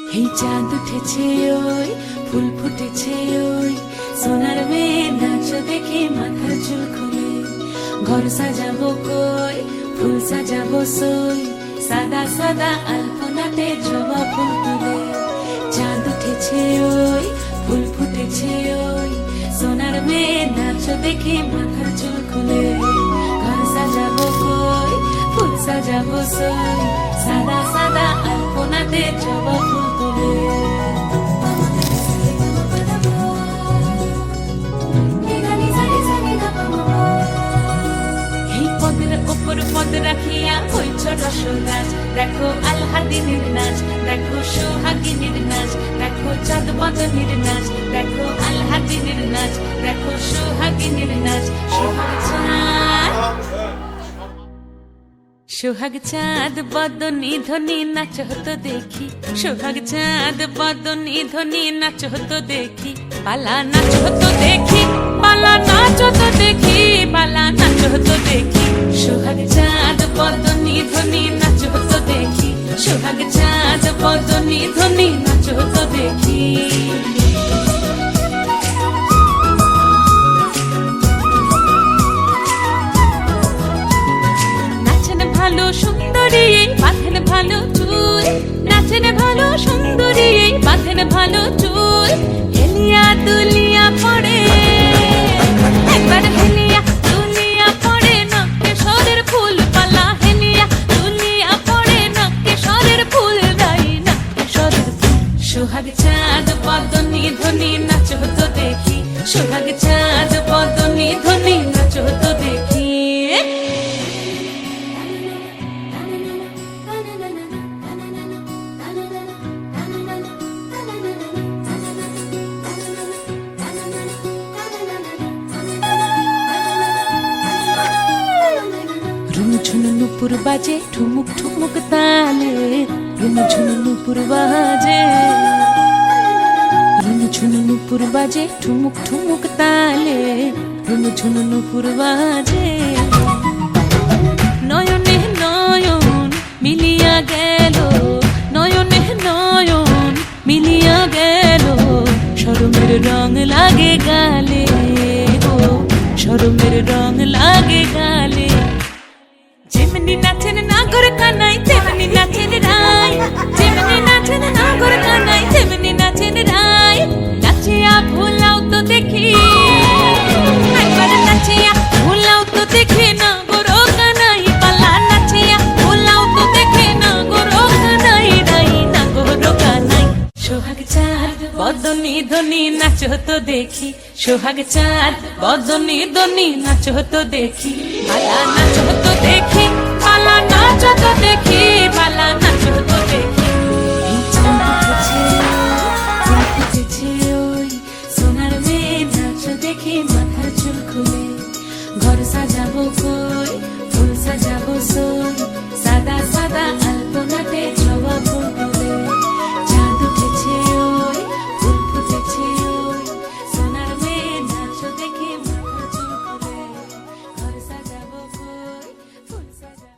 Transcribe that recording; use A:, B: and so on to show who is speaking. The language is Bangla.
A: এই চাঁদ উঠেছে ওই ফুল ফুটেছে ওই সোনার মেয়ে নাচ দেখে মাথার চুল খুলে ঘর সাজাবো কই ফুল সাজাবো সই সাদা সাদা আলপনাতে জবা ফুল তুলে চাঁদ উঠেছে ওই ফুল ফুটেছে ওই সোনার মেয়ে নাচ দেখে মাথার চুল খুলে ঘর সাজাবো কই ফুল সাজাবো সই সাদা সাদা আলপনাতে জবা ফুল তুলে উপর পদ রাখিয়া হইছ রসরাজ দেখো আলহাদিনের নাচ দেখো সোহাগিনীর নাচ দেখো চাঁদ বদনের নাচ দেখো আলহাদিনের নাচ দেখো সোহাগিনীর নাচ সোহাগ চাঁদ বদনী ধ্বনি নাচ হতো দেখি সোহাগ চাঁদ বদনী ধ্বনি নাচ হতো দেখি পালা নাচ হতো দেখি পালা নাচ হতো দেখি পালা নাচ হতো দেখি সোহাগ চাঁদ বদনী ধ্বনি নাচ হতো দেখি সোহাগ চাঁদ বদনী ধ্বনি নাচ হতো দেখি ভালো সুন্দরী বাঁধেন ভালো চুল নাচেন ভালো সুন্দরী বাঁধেন ভালো চুল হেলিয়া দুলিয়া পড়ে একবার হেলিয়া দুলিয়া পড়ে নকে সরের ফুল পালা হেলিয়া দুলিয়া পড়ে নকে সরের ফুল রাই নকে সরের ফুল সোহাগ চাঁদ বদনী ধ্বনি নাচ হতো দেখি সোহাগ চাঁদ বদনী ধ্বনি নাচ হতো দেখি ঝুনু নুপুর বাজে ঠুমুক ঠুমুক তালে রুনু ঝুনু নুপুর বাজে রুনু ঝুনু নুপুর বাজে ঠুমুক ঠুমুক তালে রুনু ঝুনু নুপুর বাজে নয়নে নয়ন মিলিয়া গেল নয়নে নয়ন মিলিয়া গেল শরমের রং লাগে গালে গো শরমের রং লাগে গালে যেমনি নাচেন নাগর কানাই তেমনি নাচেন রাই যেমনি নাচেন নাগর কানাই তেমনি নাচেন রাই নাচিয়া ভুলাও তো দেখি একবার নাচিয়া ভুলাও তো দেখি নাগর কানাই পালা নাচিয়া ভুলাও তো দেখি নাগর কানাই রাই নাগর কানাই সোহাগ চাঁদ বদনী ধ্বনি নাচ হতো দেখি সোহাগ চাঁদ বদনী ধ্বনি নাচ হতো দেখি পালা নাচ হতো দেখি পালা নাচ হতো দেখি পালা নাচ হতো দেখি এই চাঁদ উঠেছে ফুল ফুটেছে ওই সোনার মেয়ে নাচ দেখে মাথার চুল খুলে ঘর সাজাবো